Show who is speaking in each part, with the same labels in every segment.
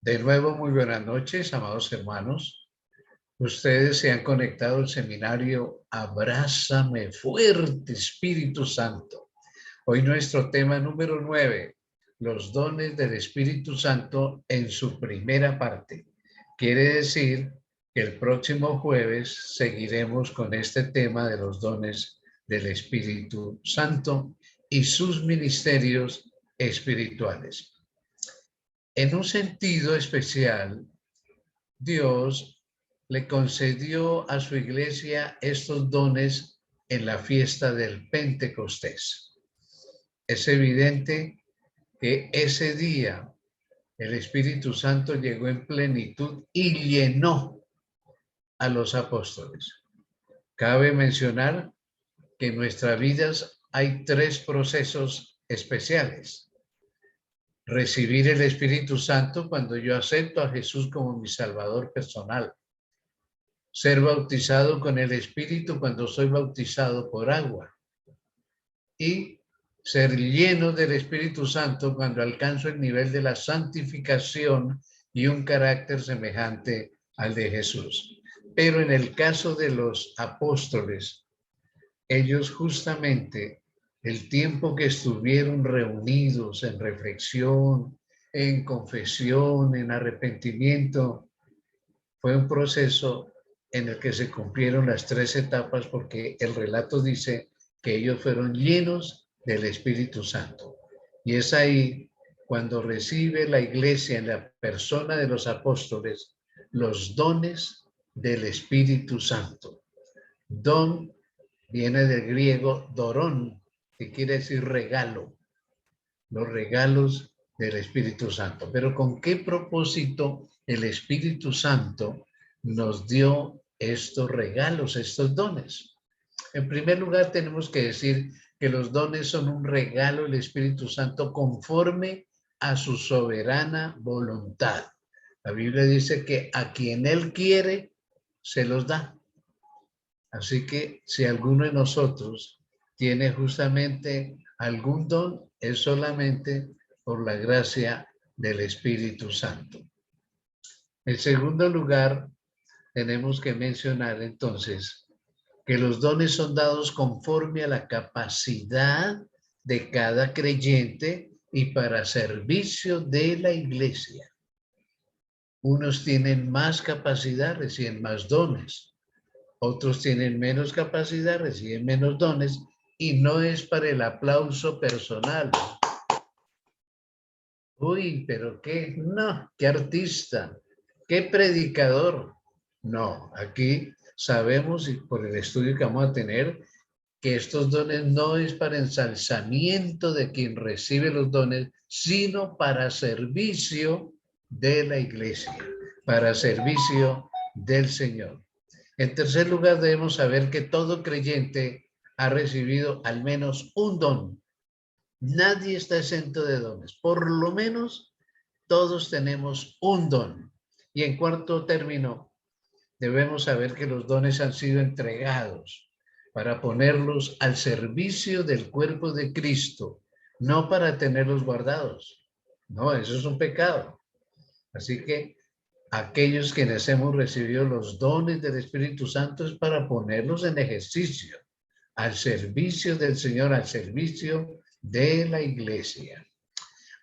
Speaker 1: De nuevo, muy buenas noches, amados hermanos. Ustedes se han conectado al seminario Abrázame Fuerte, Espíritu Santo. Hoy nuestro tema número 9, los dones del Espíritu Santo en su primera parte. Quiere decir que el próximo jueves seguiremos con este tema de los dones del Espíritu Santo y sus ministerios espirituales. En un sentido especial, Dios le concedió a su iglesia estos dones en la fiesta del Pentecostés. Es evidente que ese día el Espíritu Santo llegó en plenitud y llenó a los apóstoles. Cabe mencionar que en nuestras vidas hay tres procesos especiales. Recibir el Espíritu Santo cuando yo acepto a Jesús como mi Salvador personal. Ser bautizado con el Espíritu cuando soy bautizado por agua. Y ser lleno del Espíritu Santo cuando alcanzo el nivel de la santificación y un carácter semejante al de Jesús. Pero en el caso de los apóstoles, ellos justamente el tiempo que estuvieron reunidos en reflexión, en confesión, en arrepentimiento, fue un proceso en el que se cumplieron las tres etapas porque el relato dice que ellos fueron llenos del Espíritu Santo. Y es ahí cuando recibe la iglesia en la persona de los apóstoles los dones del Espíritu Santo. Don viene del griego dorón, que quiere decir regalo, los regalos del Espíritu Santo. Pero ¿con qué propósito el Espíritu Santo nos dio estos regalos, estos dones? En primer lugar, tenemos que decir que los dones son un regalo del Espíritu Santo conforme a su soberana voluntad. La Biblia dice que a quien Él quiere, se los da. Así que si alguno de nosotros tiene justamente algún don, es solamente por la gracia del Espíritu Santo. En segundo lugar, tenemos que mencionar entonces que los dones son dados conforme a la capacidad de cada creyente y para servicio de la iglesia. Unos tienen más capacidad, reciben más dones. Otros tienen menos capacidad, reciben menos dones y no es para el aplauso personal. Uy, pero qué, no, qué artista, qué predicador. No, aquí sabemos y por el estudio que vamos a tener que estos dones no es para ensalzamiento de quien recibe los dones, sino para servicio de la iglesia, para servicio del Señor. En tercer lugar, debemos saber que todo creyente ha recibido al menos un don. Nadie está exento de dones. Por lo menos todos tenemos un don. Y en cuarto término, debemos saber que los dones han sido entregados para ponerlos al servicio del cuerpo de Cristo, no para tenerlos guardados. No, eso es un pecado. Así que aquellos quienes hemos recibido los dones del Espíritu Santo es para ponerlos en ejercicio, al servicio del Señor, al servicio de la iglesia.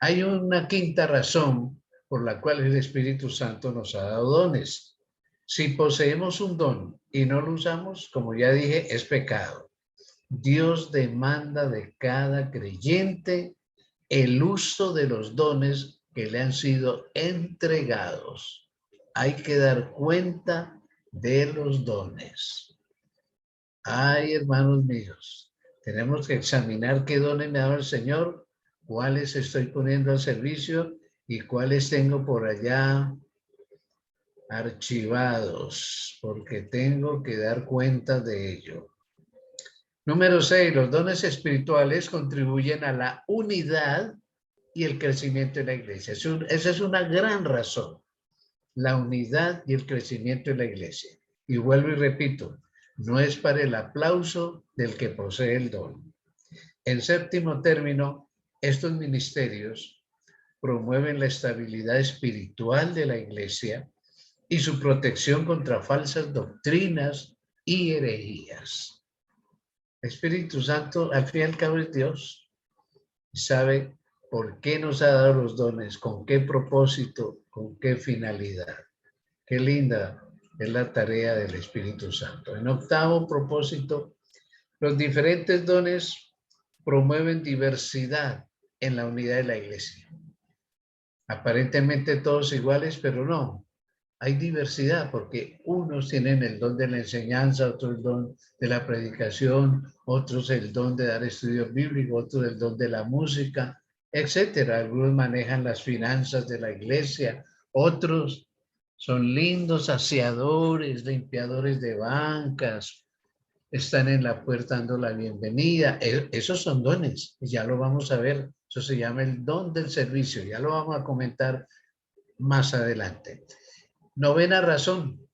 Speaker 1: Hay una quinta razón por la cual el Espíritu Santo nos ha dado dones. Si poseemos un don y no lo usamos, como ya dije, es pecado. Dios demanda de cada creyente el uso de los dones que le han sido entregados. Hay que dar cuenta de los dones. Ay, hermanos míos, tenemos que examinar qué dones me ha dado el Señor, cuáles estoy poniendo al servicio y cuáles tengo por allá archivados, porque tengo que dar cuenta de ello. Número 6, los dones espirituales contribuyen a la unidad y el crecimiento de la iglesia. Esa es una gran razón, la unidad y el crecimiento de la iglesia. Y vuelvo y repito, no es para el aplauso del que posee el don. En séptimo término, estos ministerios promueven la estabilidad espiritual de la iglesia y su protección contra falsas doctrinas y herejías. El Espíritu Santo, al fin y al cabo, es Dios. Sabe por qué nos ha dado los dones, con qué propósito, con qué finalidad. Qué linda es la tarea del Espíritu Santo. En octavo propósito, los diferentes dones promueven diversidad en la unidad de la iglesia. Aparentemente todos iguales, pero no. Hay diversidad porque unos tienen el don de la enseñanza, otros el don de la predicación, otros el don de dar estudios bíblicos, otros el don de la música, etcétera. Algunos manejan las finanzas de la iglesia, otros son lindos aseadores, limpiadores de bancas, están en la puerta dando la bienvenida. Esos son dones, y ya lo vamos a ver. Eso se llama el don del servicio, ya lo vamos a comentar más adelante. Novena razón,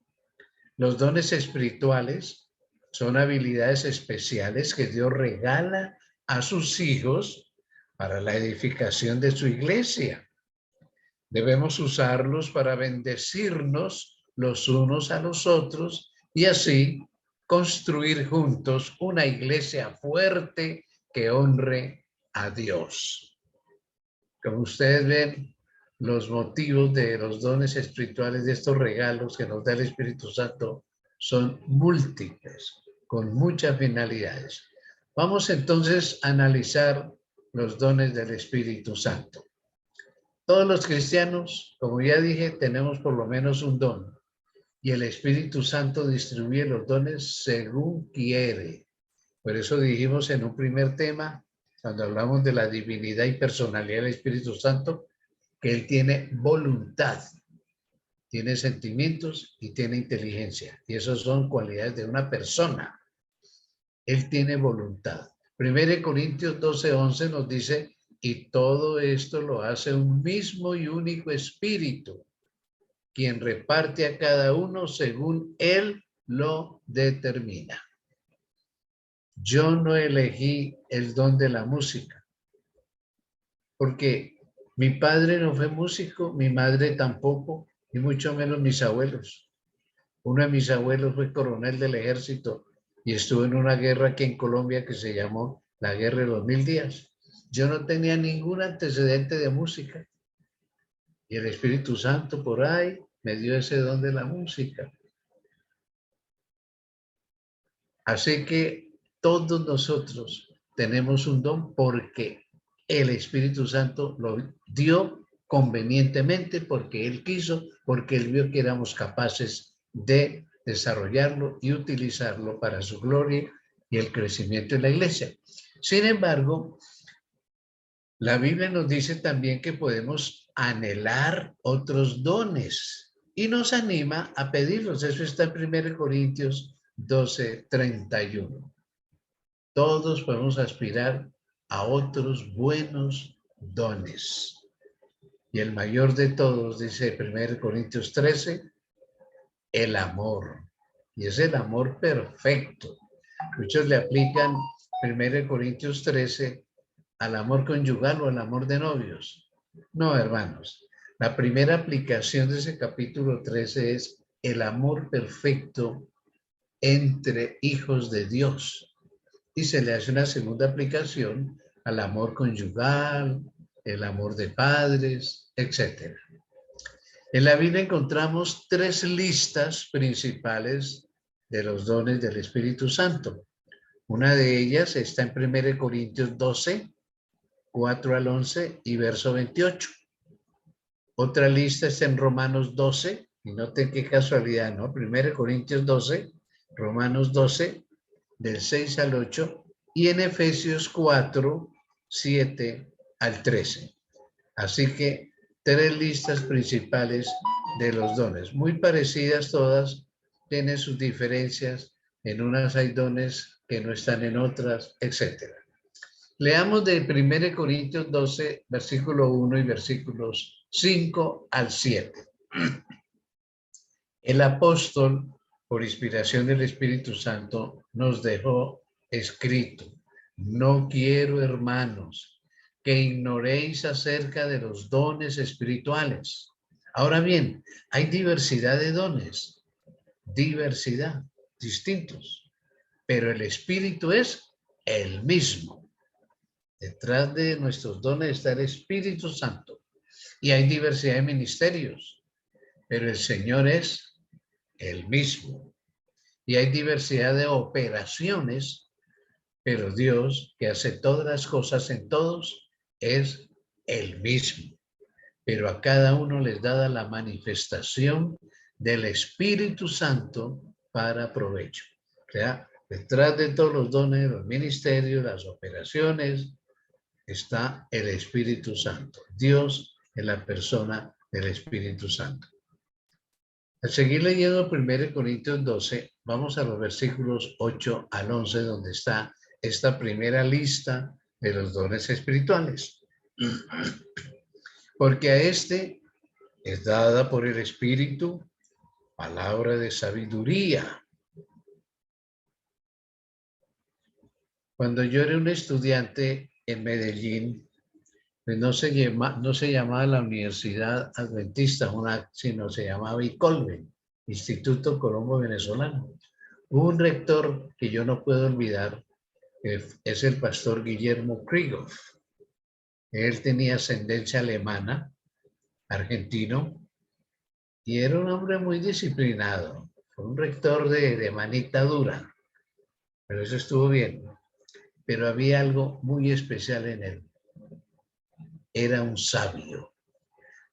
Speaker 1: los dones espirituales son habilidades especiales que Dios regala a sus hijos para la edificación de su iglesia. Debemos usarlos para bendecirnos los unos a los otros y así construir juntos una iglesia fuerte que honre a Dios. Como ustedes ven, los motivos de los dones espirituales, de estos regalos que nos da el Espíritu Santo, son múltiples, con muchas finalidades. Vamos entonces a analizar los dones del Espíritu Santo. Todos los cristianos, como ya dije, tenemos por lo menos un don. Y el Espíritu Santo distribuye los dones según quiere. Por eso dijimos en un primer tema, cuando hablamos de la divinidad y personalidad del Espíritu Santo, que Él tiene voluntad, tiene sentimientos y tiene inteligencia. Y esas son cualidades de una persona. Él tiene voluntad. 1 Corintios 12:11 nos dice, y todo esto lo hace un mismo y único Espíritu, quien reparte a cada uno según Él lo determina. Yo no elegí el don de la música, porque mi padre no fue músico, mi madre tampoco, y mucho menos mis abuelos. Uno de mis abuelos fue coronel del ejército y estuvo en una guerra aquí en Colombia que se llamó la Guerra de los 1000 días. Yo no tenía ningún antecedente de música. Y el Espíritu Santo por ahí me dio ese don de la música. Así que todos nosotros tenemos un don porque el Espíritu Santo lo dio convenientemente, porque Él quiso, porque Él vio que éramos capaces de desarrollarlo y utilizarlo para su gloria y el crecimiento de la iglesia. Sin embargo, la Biblia nos dice también que podemos anhelar otros dones y nos anima a pedirlos. Eso está en 1 Corintios 12:31. Todos podemos aspirar a otros buenos dones. Y el mayor de todos, dice 1 Corintios 13, el amor. Y es el amor perfecto. Muchos le aplican 1 Corintios 13 al amor conyugal o al amor de novios. No, hermanos. La primera aplicación de ese capítulo 13 es el amor perfecto entre hijos de Dios. Y se le hace una segunda aplicación al amor conyugal, el amor de padres, etc. En la Biblia encontramos 3 listas principales de los dones del Espíritu Santo. Una de ellas está en 1 Corintios 12, 4 al 11 y verso 28. Otra lista está en Romanos 12, y noten qué casualidad, ¿no? 1 Corintios 12, Romanos 12, del 6 al 8, y en Efesios 4, 7 al 13. Así que 3 listas principales de los dones, muy parecidas todas, tienen sus diferencias, en unas hay dones que no están en otras, etc. Leamos de 1 Corintios 12, versículo 1 y versículos 5 al 7. El apóstol, por inspiración del Espíritu Santo, nos dejó escrito: no quiero, hermanos, que ignoréis acerca de los dones espirituales. Ahora bien, hay diversidad de dones, diversidad, distintos, pero el Espíritu es el mismo. Detrás de nuestros dones está el Espíritu Santo. Y hay diversidad de ministerios, pero el Señor es el mismo. Y hay diversidad de operaciones, pero Dios, que hace todas las cosas en todos, es el mismo. Pero a cada uno les da la manifestación del Espíritu Santo para provecho. O sea, detrás de todos los dones, los ministerios, las operaciones, está el Espíritu Santo. Dios en la persona del Espíritu Santo. Al seguir leyendo 1 Corintios 12, vamos a los versículos 8 al 11, donde está esta primera lista de los dones espirituales. Porque a este es dada por el Espíritu palabra de sabiduría. Cuando yo era un estudiante en Medellín, pues no se llamaba la Universidad Adventista, sino se llamaba ICOLVE, Instituto Colombo Venezolano. Hubo un rector que yo no puedo olvidar, que es el pastor Guillermo Krieghoff. Él tenía ascendencia alemana, argentino, y era un hombre muy disciplinado. Fue un rector de manita dura, pero eso estuvo bien. Pero había algo muy especial en él. Era un sabio.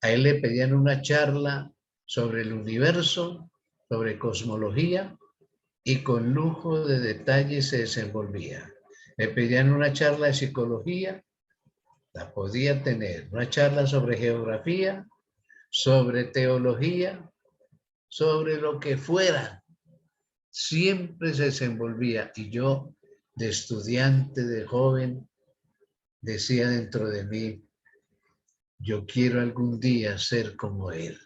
Speaker 1: A él le pedían una charla sobre el universo, sobre cosmología, y con lujo de detalles se desenvolvía. Le pedían una charla de psicología, la podía tener. Una charla sobre geografía, sobre teología, sobre lo que fuera. Siempre se desenvolvía. Y yo, de estudiante, de joven, decía dentro de mí, yo quiero algún día ser como él.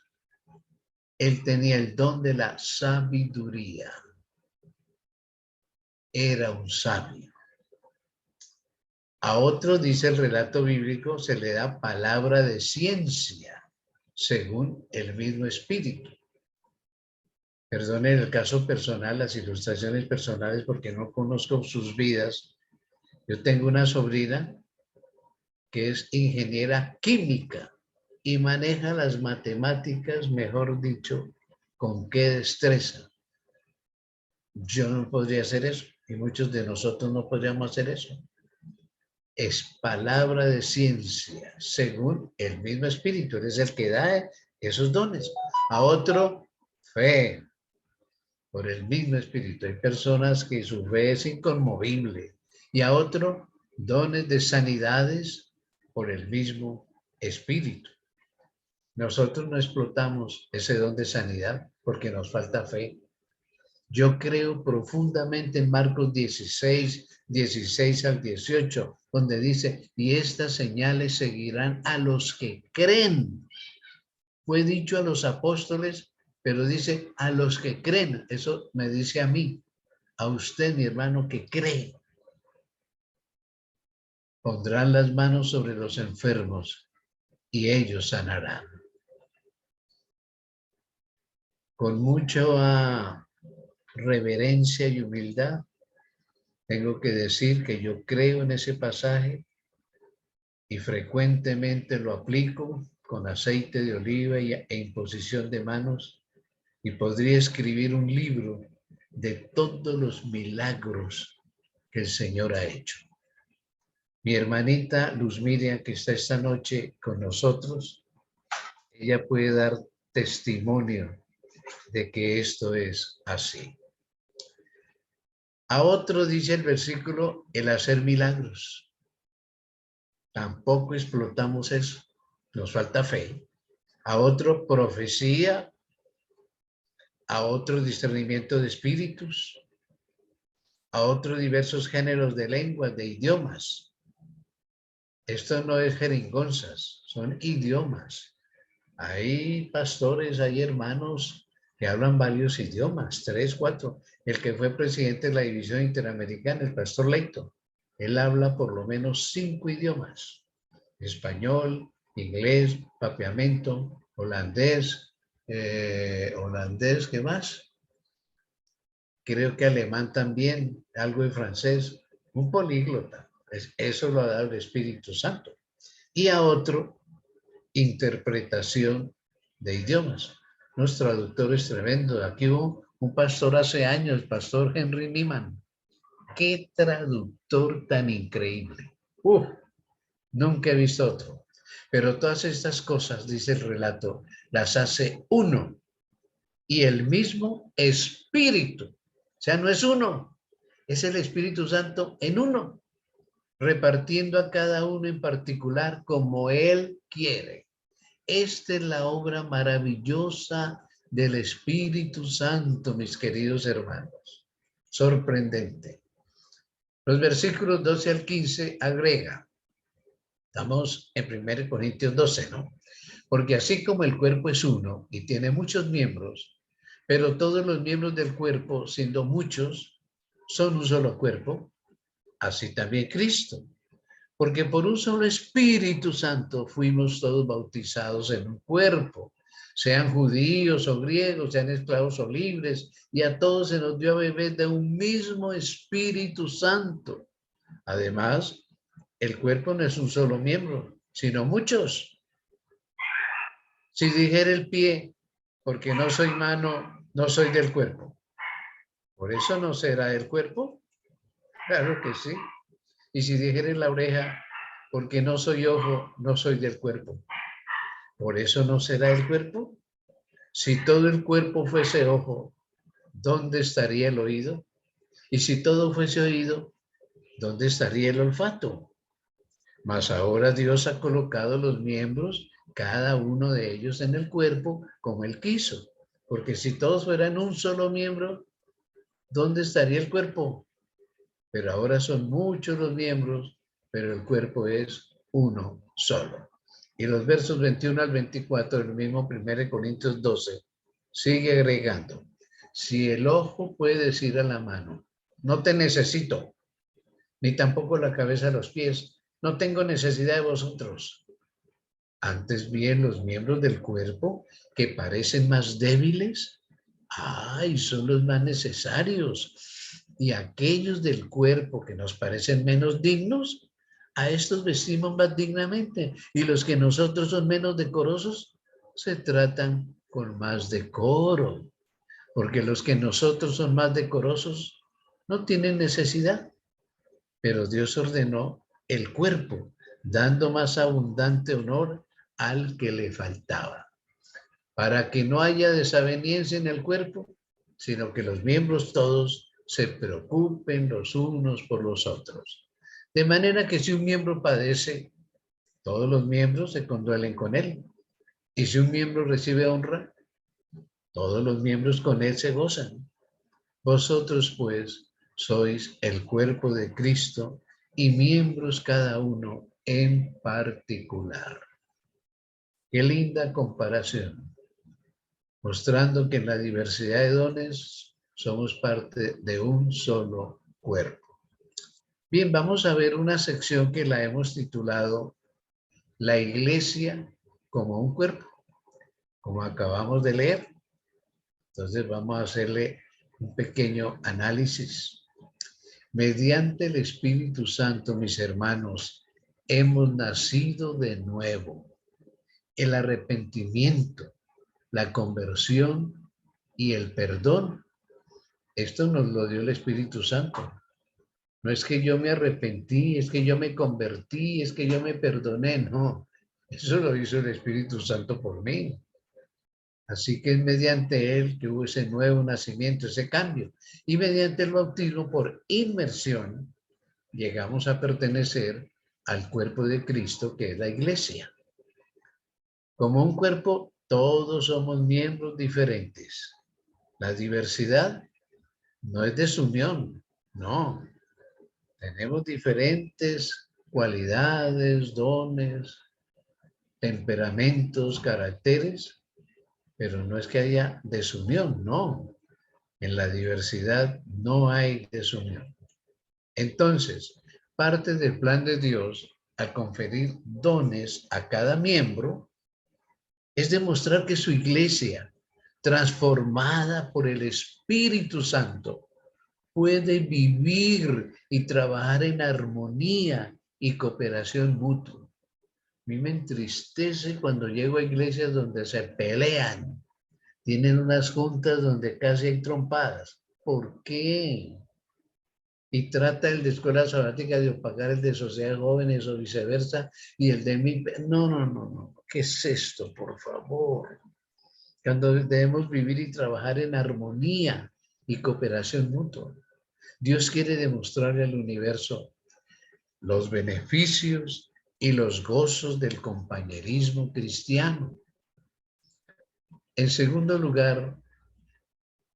Speaker 1: Él tenía el don de la sabiduría. Era un sabio. A otro, dice el relato bíblico, se le da palabra de ciencia, según el mismo Espíritu. Perdone el caso personal, las ilustraciones personales, porque no conozco sus vidas. Yo tengo una sobrina que es ingeniera química y maneja las matemáticas, mejor dicho, con qué destreza. Yo no podría hacer eso y muchos de nosotros no podríamos hacer eso. Es palabra de ciencia, según el mismo Espíritu. Él es el que da esos dones. A otro, fe, por el mismo Espíritu. Hay personas que su fe es inconmovible. Y a otro, dones de sanidades por el mismo Espíritu. Nosotros no explotamos ese don de sanidad porque nos falta fe. Yo creo profundamente en Marcos 16, 16 al 18, donde dice, y estas señales seguirán a los que creen. Fue dicho a los apóstoles, pero dice a los que creen. Eso me dice a mí, a usted, mi hermano, que cree. Pondrán las manos sobre los enfermos y ellos sanarán. Con mucha reverencia y humildad, tengo que decir que yo creo en ese pasaje y frecuentemente lo aplico con aceite de oliva e imposición de manos, y podría escribir un libro de todos los milagros que el Señor ha hecho. Mi hermanita Luz Miriam, que está esta noche con nosotros, ella puede dar testimonio de que esto es así. A otro dice el versículo, el hacer milagros. Tampoco explotamos eso. Nos falta fe. A otro, profecía. A otro, discernimiento de espíritus. A otro, diversos géneros de lenguas, de idiomas. Esto no es jeringonzas, son idiomas. Hay pastores, hay hermanos que hablan varios idiomas, 3, 4. El que fue presidente de la División Interamericana, el pastor Leito, él habla por lo menos 5 idiomas. español, inglés, papiamento, holandés, ¿qué más? Creo que alemán también, algo de francés, un políglota. Eso lo ha dado el Espíritu Santo. Y a otro, interpretación de idiomas. Los traductores tremendos. Aquí hubo un pastor hace años, el pastor Henry Niemann. ¡Qué traductor tan increíble! Nunca he visto otro. Pero todas estas cosas, dice el relato, las hace uno y el mismo Espíritu. O sea, no es uno, es el Espíritu Santo en uno, repartiendo a cada uno en particular como Él quiere. Esta es la obra maravillosa del Espíritu Santo, mis queridos hermanos. Sorprendente. Los versículos 12 al 15 agrega. Estamos en 1 Corintios 12, ¿no? Porque así como el cuerpo es uno y tiene muchos miembros, pero todos los miembros del cuerpo, siendo muchos, son un solo cuerpo, así también Cristo. Porque por un solo Espíritu Santo fuimos todos bautizados en un cuerpo, sean judíos o griegos, sean esclavos o libres, y a todos se nos dio a beber de un mismo Espíritu Santo. Además, el cuerpo no es un solo miembro, sino muchos. Si dijera el pie, porque no soy mano, no soy del cuerpo, ¿por eso no será el cuerpo? Claro que sí. Y si dijera la oreja, porque no soy ojo, no soy del cuerpo, ¿por eso no será el cuerpo? Si todo el cuerpo fuese ojo, ¿dónde estaría el oído? Y si todo fuese oído, ¿dónde estaría el olfato? Mas ahora Dios ha colocado los miembros, cada uno de ellos en el cuerpo, como Él quiso. Porque si todos fueran un solo miembro, ¿dónde estaría el cuerpo? Pero ahora son muchos los miembros, pero el cuerpo es uno solo. Y los versos 21 al 24 del mismo 1 Corintios 12 sigue agregando. Si el ojo puede decir a la mano, no te necesito, ni tampoco la cabeza a los pies, no tengo necesidad de vosotros. Antes bien, los miembros del cuerpo que parecen más débiles, ¡ay!, son los más necesarios. Y aquellos del cuerpo que nos parecen menos dignos, a estos vestimos más dignamente. Y los que nosotros son menos decorosos, se tratan con más decoro. Porque los que nosotros son más decorosos no tienen necesidad. Pero Dios ordenó el cuerpo, dando más abundante honor al que le faltaba, para que no haya desaveniencia en el cuerpo, sino que los miembros todos se preocupen los unos por los otros. De manera que si un miembro padece, todos los miembros se conduelen con él. Y si un miembro recibe honra, todos los miembros con él se gozan. Vosotros, pues, sois el cuerpo de Cristo y miembros cada uno en particular. Qué linda comparación, mostrando que en la diversidad de dones somos parte de un solo cuerpo. Bien, vamos a ver una sección que la hemos titulado La Iglesia como un cuerpo, como acabamos de leer. Entonces vamos a hacerle un pequeño análisis. Mediante el Espíritu Santo, mis hermanos, hemos nacido de nuevo. El arrepentimiento, la conversión y el perdón, esto nos lo dio el Espíritu Santo. No es que yo me arrepentí, es que yo me convertí, es que yo me perdoné, no. Eso lo hizo el Espíritu Santo por mí. Así que es mediante él que hubo ese nuevo nacimiento, ese cambio. Y mediante el bautismo por inmersión, llegamos a pertenecer al cuerpo de Cristo, que es la iglesia. Como un cuerpo, todos somos miembros diferentes. La diversidad no es desunión, no. Tenemos diferentes cualidades, dones, temperamentos, caracteres, pero no es que haya desunión, no. En la diversidad no hay desunión. Entonces, parte del plan de Dios al conferir dones a cada miembro, es demostrar que su iglesia, transformada por el Espíritu Santo, puede vivir y trabajar en armonía y cooperación mutua. A mí me entristece cuando llego a iglesias donde se pelean, tienen unas juntas donde casi hay trompadas. ¿Por qué? Y trata el de escuela sabática de opacar el de sociedad de jóvenes o viceversa, y el de mi... No, no, no, no. ¿Qué es esto, por favor? Cuando debemos vivir y trabajar en armonía y cooperación mutua. Dios quiere demostrarle al universo los beneficios y los gozos del compañerismo cristiano. En segundo lugar,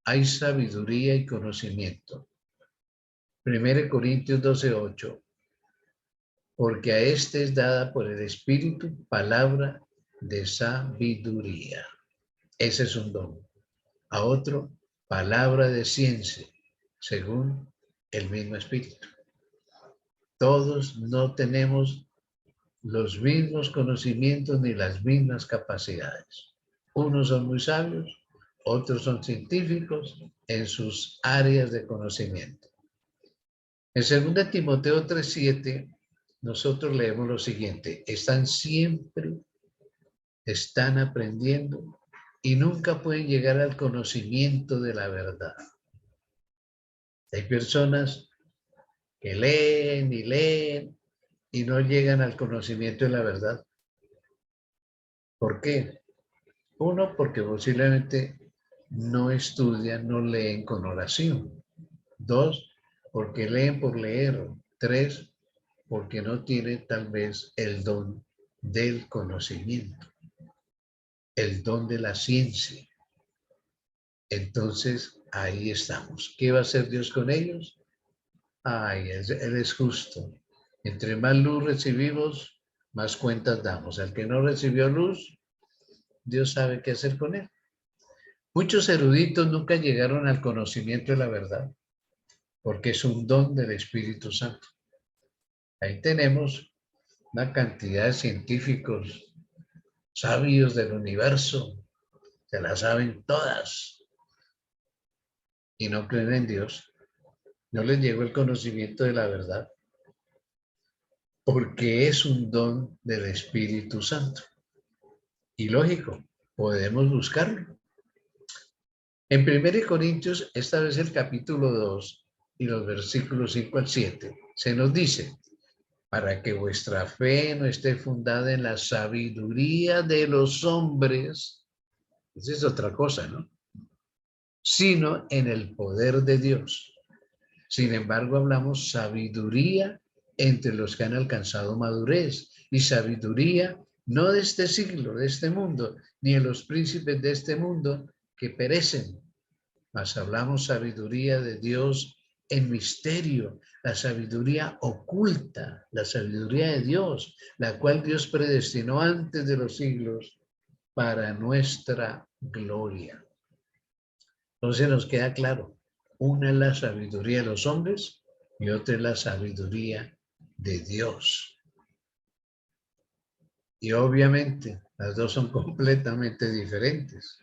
Speaker 1: hay sabiduría y conocimiento. 1 Corintios 12:8. Porque a este es dada por el Espíritu palabra de sabiduría. Ese es un don. A otro, palabra de ciencia, según el mismo Espíritu. Todos no tenemos los mismos conocimientos ni las mismas capacidades. Unos son muy sabios, otros son científicos en sus áreas de conocimiento. En 2 Timoteo 3:7, nosotros leemos lo siguiente: están aprendiendo y nunca pueden llegar al conocimiento de la verdad. Hay personas que leen y leen y no llegan al conocimiento de la verdad. ¿Por qué? Uno, porque posiblemente no estudian, no leen con oración. Dos, porque leen por leer. Tres, porque no tienen tal vez el don del conocimiento, el don de la ciencia. Entonces, ahí estamos. ¿Qué va a hacer Dios con ellos? Ay, Él es justo. Entre más luz recibimos, más cuentas damos. Al que no recibió luz, Dios sabe qué hacer con él. Muchos eruditos nunca llegaron al conocimiento de la verdad, porque es un don del Espíritu Santo. Ahí tenemos una cantidad de científicos sabios del universo, se las saben todas y no creen en Dios. No les llegó el conocimiento de la verdad, porque es un don del Espíritu Santo. Y lógico, podemos buscarlo. En 1 Corintios, esta vez el capítulo 2 y los versículos 5 al 7, se nos dice: para que vuestra fe no esté fundada en la sabiduría de los hombres, esa es otra cosa, ¿no? Sino en el poder de Dios. Sin embargo, hablamos sabiduría entre los que han alcanzado madurez, y sabiduría no de este siglo, de este mundo, ni en los príncipes de este mundo que perecen, mas hablamos sabiduría de Dios en misterio, la sabiduría oculta, la sabiduría de Dios, la cual Dios predestinó antes de los siglos para nuestra gloria. Entonces nos queda claro, una es la sabiduría de los hombres y otra es la sabiduría de Dios. Y obviamente las dos son completamente diferentes.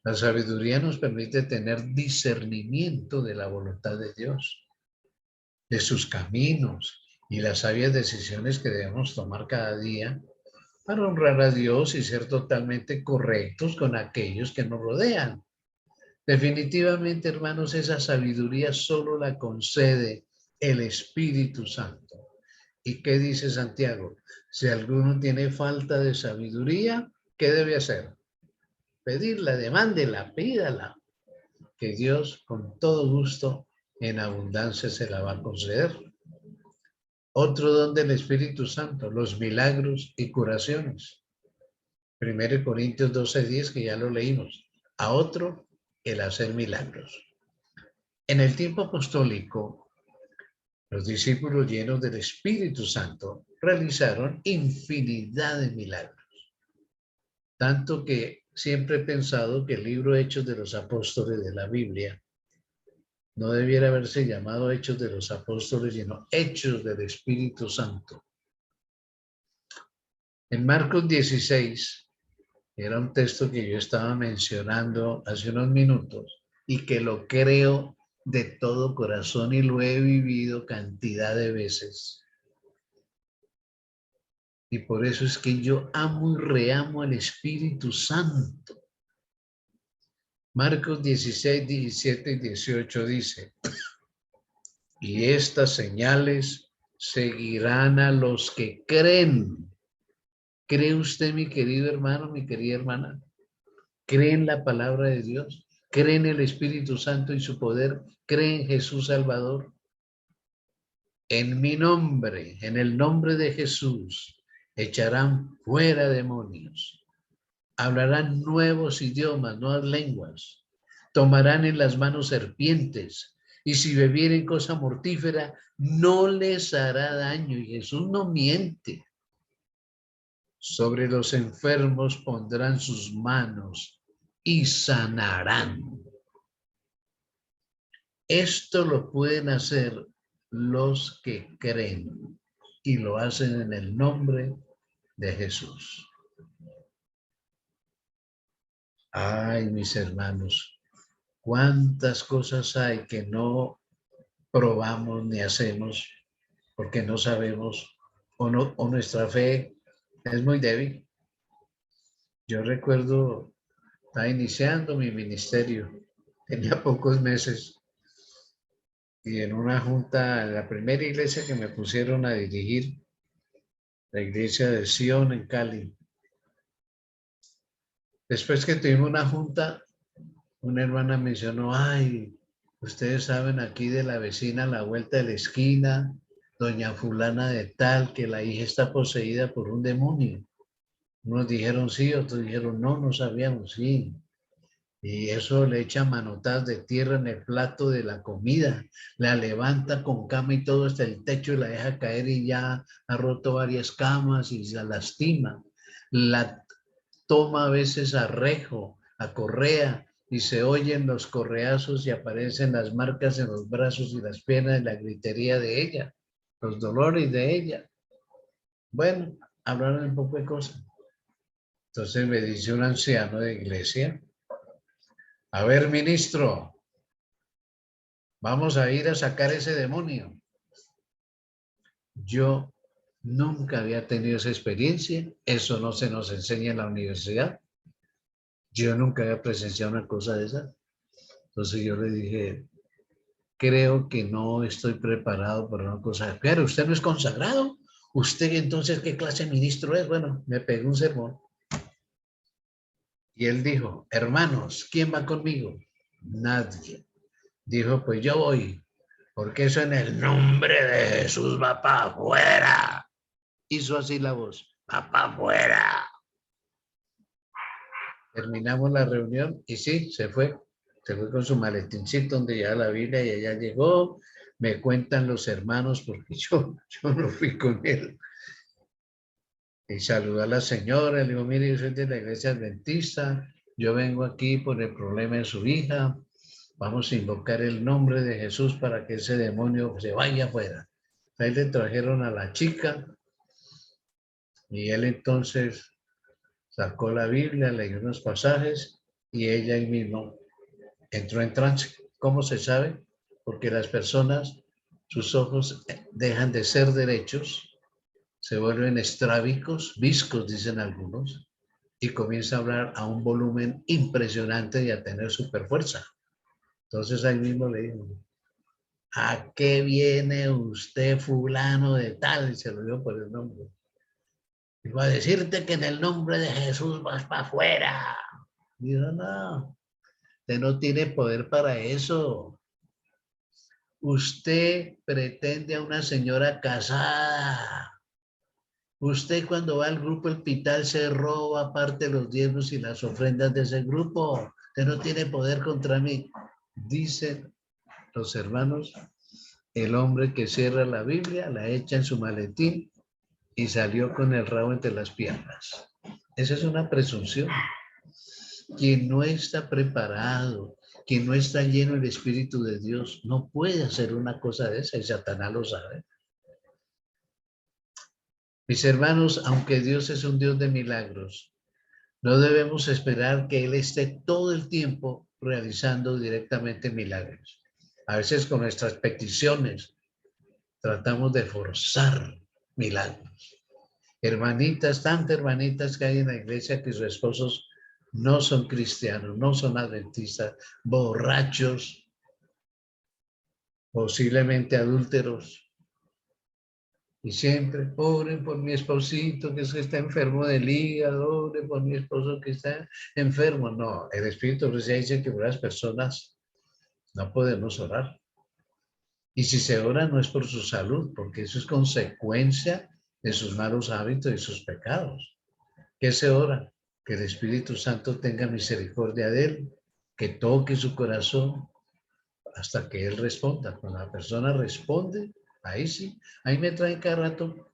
Speaker 1: La sabiduría nos permite tener discernimiento de la voluntad de Dios, de sus caminos y las sabias decisiones que debemos tomar cada día para honrar a Dios y ser totalmente correctos con aquellos que nos rodean. Definitivamente, hermanos, esa sabiduría solo la concede el Espíritu Santo. ¿Y qué dice Santiago? Si alguno tiene falta de sabiduría, ¿qué debe hacer? Pedirla, demándela, pídala, que Dios con todo gusto en abundancia se la va a conceder. Otro don del Espíritu Santo, los milagros y curaciones. 1 Corintios 12:10, que ya lo leímos. A otro, el hacer milagros. En el tiempo apostólico, los discípulos llenos del Espíritu Santo realizaron infinidad de milagros. Tanto que siempre he pensado que el libro Hechos de los Apóstoles de la Biblia no debiera haberse llamado Hechos de los Apóstoles, sino Hechos del Espíritu Santo. En Marcos 16, era un texto que yo estaba mencionando hace unos minutos y que lo creo de todo corazón y lo he vivido cantidad de veces. Y por eso es que yo amo y reamo al Espíritu Santo. Marcos 16, 17 y 18 dice: y estas señales seguirán a los que creen. ¿Cree usted, mi querido hermano, mi querida hermana? ¿Cree en la palabra de Dios? ¿Cree en el Espíritu Santo y su poder? ¿Cree en Jesús Salvador? En mi nombre, en el nombre de Jesús, echarán fuera demonios. Hablarán nuevos idiomas, nuevas lenguas. Tomarán en las manos serpientes. Y si bebieren cosa mortífera, no les hará daño. Y Jesús no miente. Sobre los enfermos pondrán sus manos y sanarán. Esto lo pueden hacer los que creen y lo hacen en el nombre de Jesús. Ay, mis hermanos, cuántas cosas hay que no probamos ni hacemos porque no sabemos o nuestra fe es muy débil. Yo recuerdo, estaba iniciando mi ministerio, tenía pocos meses y en una junta, en la primera iglesia que me pusieron a dirigir, la iglesia de Sion en Cali. Después que tuvimos una junta, una hermana mencionó: ay, ustedes saben aquí de la vecina a la vuelta de la esquina, doña fulana de tal, que la hija está poseída por un demonio. Unos dijeron sí, otros dijeron no, no sabíamos, sí. Y eso le echa manotadas de tierra en el plato de la comida, la levanta con cama y todo hasta el techo y la deja caer y ya ha roto varias camas y se lastima. La toma a veces a rejo, a correa, y se oyen los correazos y aparecen las marcas en los brazos y las piernas, la gritería de ella, los dolores de ella. Bueno, hablaron un poco de cosas. Entonces me dice un anciano de iglesia: a ver, ministro, vamos a ir a sacar ese demonio. Yo nunca había tenido esa experiencia, eso no se nos enseña en la universidad. Yo nunca había presenciado una cosa de esa. Entonces yo le dije: creo que no estoy preparado para una cosa. Pero usted no es consagrado. ¿Usted entonces qué clase de ministro es? Bueno, me pegó un sermón. Y él dijo: hermanos, ¿quién va conmigo? Nadie. Dijo: pues yo voy, porque eso en el nombre de Jesús va para afuera. Hizo así la voz: va para afuera. Terminamos la reunión y sí, se fue con su maletincito donde lleva la Biblia y allá llegó. Me cuentan los hermanos porque yo no fui con él. Y saludó a la señora, le dijo: mire, yo soy de la iglesia adventista, yo vengo aquí por el problema de su hija, vamos a invocar el nombre de Jesús para que ese demonio se vaya afuera. Ahí le trajeron a la chica y él entonces sacó la Biblia, leyó unos pasajes y ella ahí mismo entró en trance. ¿Cómo se sabe? Porque las personas, sus ojos dejan de ser derechos, se vuelven estrábicos, viscos, dicen algunos, y comienza a hablar a un volumen impresionante y a tener super fuerza. Entonces ahí mismo le dijo: ¿a qué viene usted, fulano de tal? Y se lo dio por el nombre. Digo: a decirte que en el nombre de Jesús vas para afuera. Digo: no, usted no tiene poder para eso. Usted pretende a una señora casada. Usted cuando va al grupo El Pital se roba parte de los diezmos y las ofrendas de ese grupo. Usted no tiene poder contra mí. Dicen los hermanos: el hombre que cierra la Biblia, la echa en su maletín y salió con el rabo entre las piernas. Esa es una presunción. Quien no está preparado, quien no está lleno del Espíritu de Dios, no puede hacer una cosa de esa y Satanás lo sabe. Mis hermanos, aunque Dios es un Dios de milagros, no debemos esperar que Él esté todo el tiempo realizando directamente milagros. A veces con nuestras peticiones tratamos de forzar milagros. Hermanitas, tantas hermanitas que hay en la iglesia que sus esposos no son cristianos, no son adventistas, borrachos, posiblemente adúlteros. Y siempre, oren por mi esposito que está enfermo del hígado, oren por mi esposo que está enfermo. No, el Espíritu ya dice que por las personas no podemos orar. Y si se ora no es por su salud, porque eso es consecuencia de sus malos hábitos y sus pecados. ¿Qué se ora? Que el Espíritu Santo tenga misericordia de él, que toque su corazón hasta que él responda. Cuando la persona responde, ahí sí, ahí me traen cada rato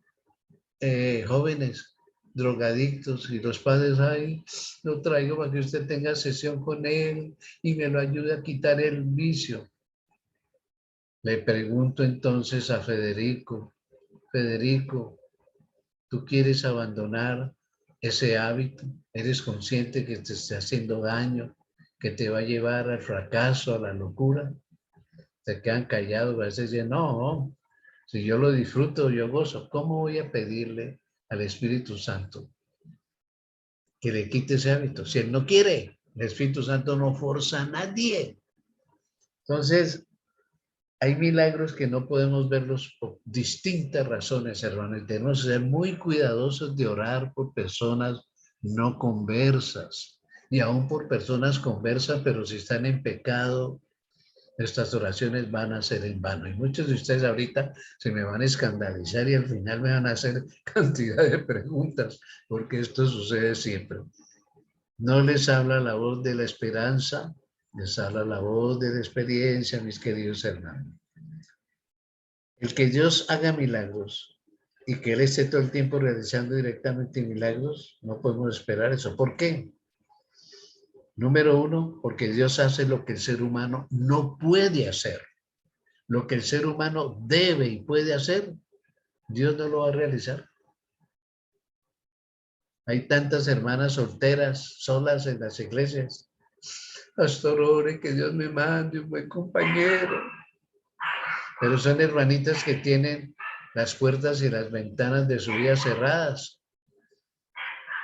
Speaker 1: jóvenes drogadictos y los padres, ahí lo traigo para que usted tenga sesión con él y me lo ayude a quitar el vicio. Le pregunto entonces a Federico, Federico, ¿tú quieres abandonar ese hábito? ¿Eres consciente que te está haciendo daño, que te va a llevar al fracaso, a la locura? Se quedan callados, a veces dicen, no, si yo lo disfruto, yo gozo. ¿Cómo voy a pedirle al Espíritu Santo que le quite ese hábito? Si él no quiere, el Espíritu Santo no forza a nadie. Entonces, hay milagros que no podemos verlos por distintas razones, hermanos. Tenemos que ser muy cuidadosos de orar por personas no conversas y aún por personas conversas, pero si están en pecado, nuestras oraciones van a ser en vano. Y muchos de ustedes ahorita se me van a escandalizar y al final me van a hacer cantidad de preguntas, porque esto sucede siempre. No les habla la voz de la esperanza, les habla la voz de la experiencia, mis queridos hermanos. El que Dios haga milagros y que Él esté todo el tiempo realizando directamente milagros, no podemos esperar eso. ¿Por qué? Número uno, porque Dios hace lo que el ser humano no puede hacer. Lo que el ser humano debe y puede hacer, Dios no lo va a realizar. Hay tantas hermanas solteras, solas en las iglesias. Pastor, ore que Dios me mande un buen compañero. Pero son hermanitas que tienen las puertas y las ventanas de su vida cerradas.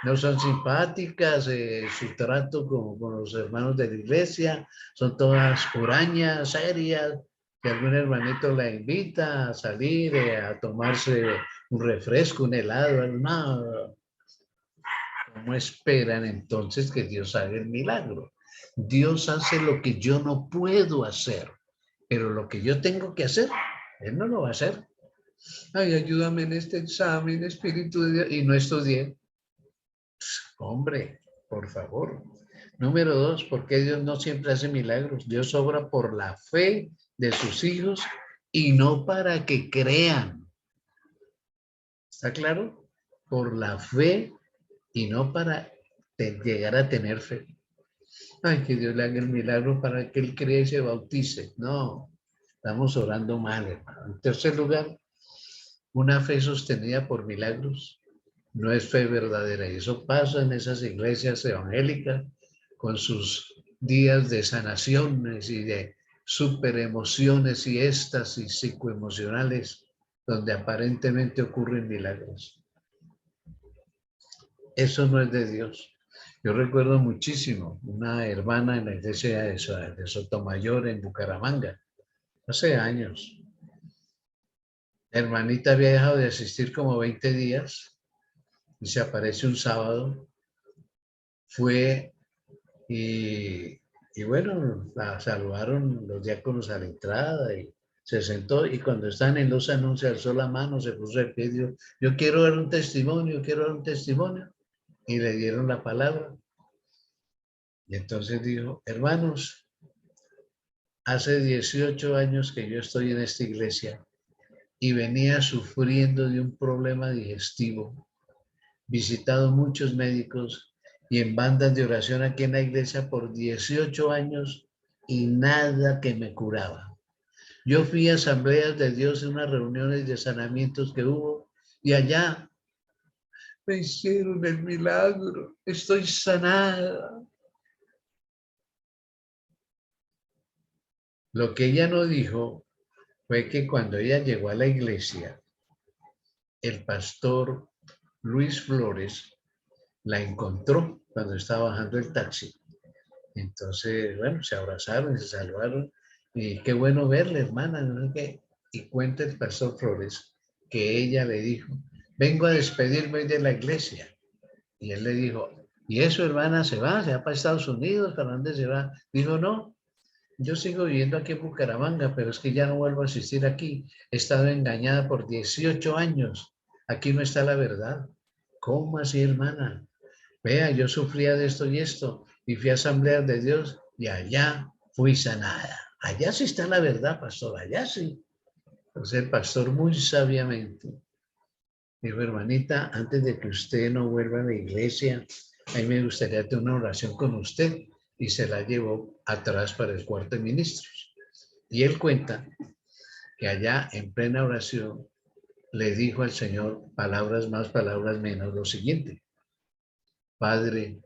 Speaker 1: No son simpáticas, su trato con los hermanos de la iglesia, son todas hurañas, serias, que algún hermanito la invita a salir, a tomarse un refresco, un helado, no. ¿Cómo esperan entonces que Dios haga el milagro? Dios hace lo que yo no puedo hacer, pero lo que yo tengo que hacer, Él no lo va a hacer. Ay, ayúdame en este examen, Espíritu de Dios, y no estudié. Hombre, por favor. Número dos, porque Dios no siempre hace milagros. Dios obra por la fe de sus hijos y no para que crean. ¿Está claro? Por la fe y no para llegar a tener fe. Ay, que Dios le haga el milagro para que él crea y se bautice. No, estamos orando mal, hermano. En tercer lugar, una fe sostenida por milagros no es fe verdadera. Y eso pasa en esas iglesias evangélicas con sus días de sanaciones y de superemociones y éxtasis psicoemocionales donde aparentemente ocurren milagros. Eso no es de Dios. Yo recuerdo muchísimo una hermana en la iglesia de Sotomayor en Bucaramanga, hace años. La hermanita había dejado de asistir como 20 días y se aparece un sábado. Fue y bueno, la saludaron los diáconos a la entrada y se sentó y cuando están en los anuncios alzó la mano, se puso de pie y dijo, yo quiero dar un testimonio, quiero dar un testimonio. Y le dieron la palabra. Y entonces dijo, hermanos, hace 18 años que yo estoy en esta iglesia y venía sufriendo de un problema digestivo, visitado muchos médicos y en bandas de oración aquí en la iglesia por 18 años y nada que me curaba. Yo fui a asambleas de Dios en unas reuniones de sanamientos que hubo y allá me hicieron el milagro, estoy sanada. Lo que ella no dijo fue que cuando ella llegó a la iglesia, el pastor Luis Flores la encontró cuando estaba bajando el taxi. Entonces, bueno, se abrazaron, se saludaron y qué bueno verle, hermana, no sé qué. Y cuenta el pastor Flores que ella le dijo, vengo a despedirme hoy de la iglesia. Y él le dijo, ¿y eso, hermana, se va para Estados Unidos? ¿Para dónde se va? Dijo, no, yo sigo viviendo aquí en Bucaramanga, pero es que ya no vuelvo a asistir aquí. He estado engañada por 18 años. Aquí no está la verdad. ¿Cómo así, hermana? Vea, yo sufría de esto y esto, y fui a asambleas de Dios, y allá fui sanada. Allá sí está la verdad, pastor, allá sí. Entonces el pastor muy sabiamente dijo, hermanita, antes de que usted no vuelva a la iglesia, a mí me gustaría tener una oración con usted, y se la llevó atrás para el cuarto de ministros. Y él cuenta que allá en plena oración le dijo al Señor, palabras más, palabras menos, lo siguiente: Padre,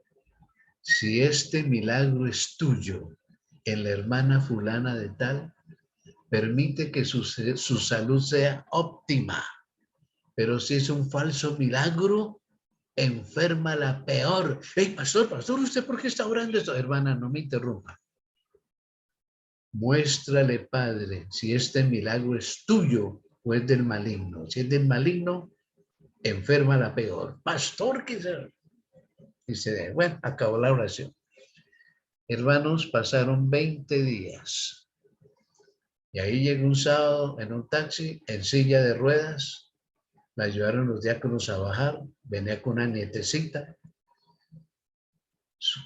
Speaker 1: si este milagro es tuyo en la hermana fulana de tal, permite que su salud sea óptima. Pero si es un falso milagro, enferma la peor. Hey, pastor, ¿usted por qué está orando esto? Hermana, no me interrumpa. Muéstrale, Padre, si este milagro es tuyo o es del maligno. Si es del maligno, enferma la peor. Pastor, ¿qué se? Dice, bueno, acabó la oración. Hermanos, pasaron 20 días. Y ahí llegó un sábado en un taxi, en silla de ruedas. La ayudaron los diáconos a bajar. Venía con una nietecita.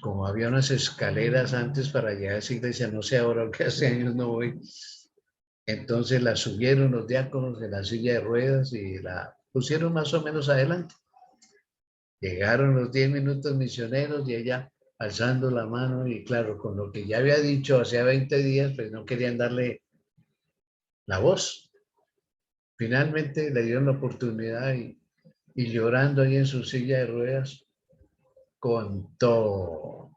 Speaker 1: Como había unas escaleras antes para llegar a esa iglesia, no sé ahora, que hace años no voy. Entonces la subieron los diáconos de la silla de ruedas y la pusieron más o menos adelante. Llegaron los 10 minutos misioneros y ella alzando la mano y claro, con lo que ya había dicho hacía 20 días, pues no querían darle la voz. Finalmente le dieron la oportunidad y llorando ahí en su silla de ruedas contó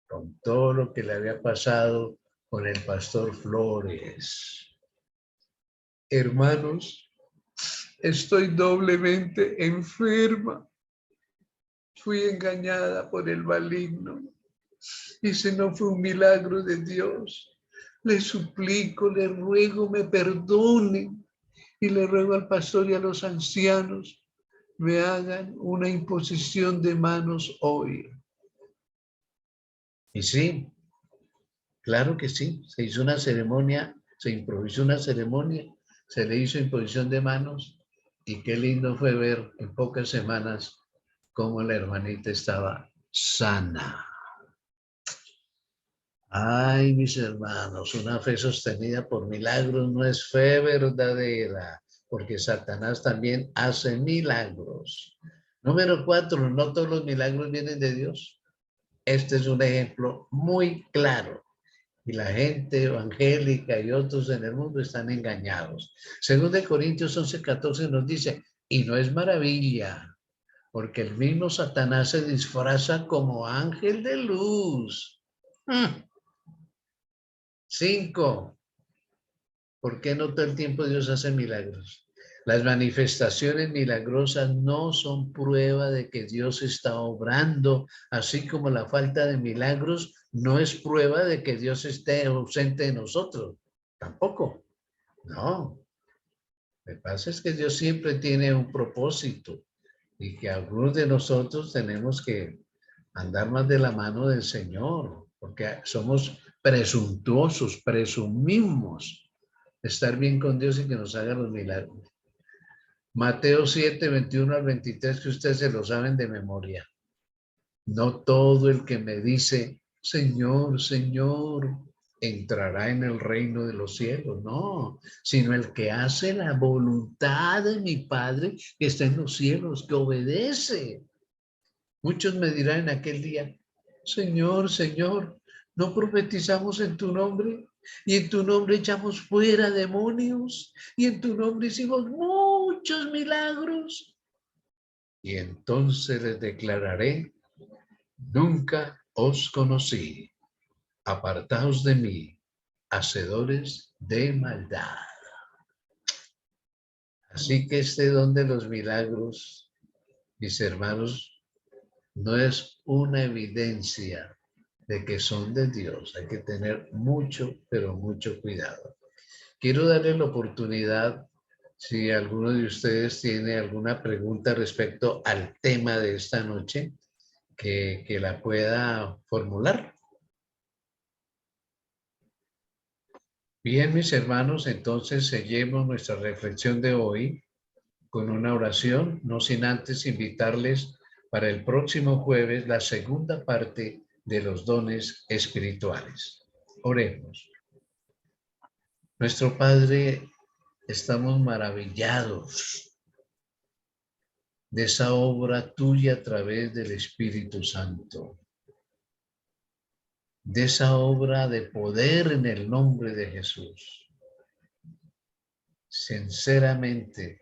Speaker 1: con todo lo que le había pasado con el pastor Flores. Hermanos, estoy doblemente enferma. Fui engañada por el maligno. Y si no fue un milagro de Dios, le suplico, le ruego, me perdonen. Y le ruego al pastor y a los ancianos, me hagan una imposición de manos hoy. Y sí, claro que sí, se hizo una ceremonia, se improvisó una ceremonia, se le hizo imposición de manos y qué lindo fue ver en pocas semanas cómo la hermanita estaba sana. Ay, mis hermanos, una fe sostenida por milagros no es fe verdadera, porque Satanás también hace milagros. Número 4, no todos los milagros vienen de Dios. Este es un ejemplo muy claro. Y la gente evangélica y otros en el mundo están engañados. Según de Corintios 11:14 nos dice, y no es maravilla, porque el mismo Satanás se disfraza como ángel de luz. 5. ¿Por qué no todo el tiempo Dios hace milagros? Las manifestaciones milagrosas no son prueba de que Dios está obrando, así como la falta de milagros no es prueba de que Dios esté ausente de nosotros. Tampoco. No. Lo que pasa es que Dios siempre tiene un propósito y que algunos de nosotros tenemos que andar más de la mano del Señor, porque somos presuntuosos, presumimos estar bien con Dios y que nos haga los milagros. Mateo 7:21-23, que ustedes se lo saben de memoria. No todo el que me dice, Señor, Señor, entrará en el reino de los cielos, no, sino el que hace la voluntad de mi Padre que está en los cielos, que obedece. Muchos me dirán en aquel día, Señor, Señor, ¿no profetizamos en tu nombre? Y en tu nombre echamos fuera demonios. Y en tu nombre hicimos muchos milagros. y entonces les declararé, nunca os conocí, apartaos de mí, hacedores de maldad. Así que este don de los milagros, mis hermanos, no es una evidencia de que son de Dios. Hay que tener mucho, pero mucho cuidado. Quiero darle la oportunidad, si alguno de ustedes tiene alguna pregunta respecto al tema de esta noche, que la pueda formular. Bien, mis hermanos, entonces seguimos nuestra reflexión de hoy con una oración, no sin antes invitarles para el próximo jueves la segunda parte de los dones espirituales. Oremos. Nuestro Padre, estamos maravillados de esa obra tuya a través del Espíritu Santo, de esa obra de poder en el nombre de Jesús. Sinceramente,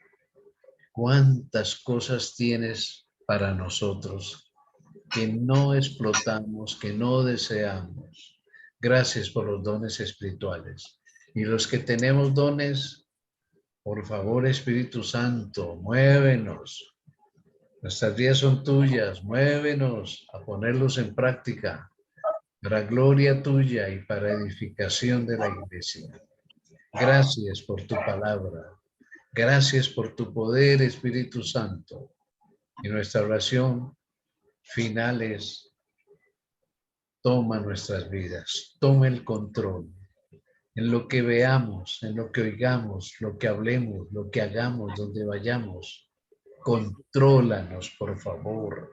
Speaker 1: cuántas cosas tienes para nosotros que no explotamos, que no deseamos. Gracias por los dones espirituales. Y los que tenemos dones, por favor, Espíritu Santo, muévenos. Nuestras vidas son tuyas, muévenos a ponerlos en práctica para gloria tuya y para edificación de la iglesia. Gracias por tu palabra. Gracias por tu poder, Espíritu Santo. Y nuestra oración final es, toma nuestras vidas, toma el control en lo que veamos, en lo que oigamos, lo que hablemos, lo que hagamos, donde vayamos. Contrólanos, por favor.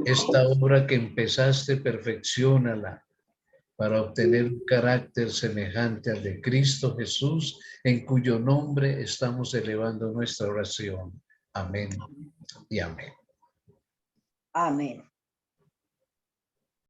Speaker 1: Esta obra que empezaste, perfecciónala para obtener un carácter semejante al de Cristo Jesús, en cuyo nombre estamos elevando nuestra oración. Amén y amén.
Speaker 2: Amén.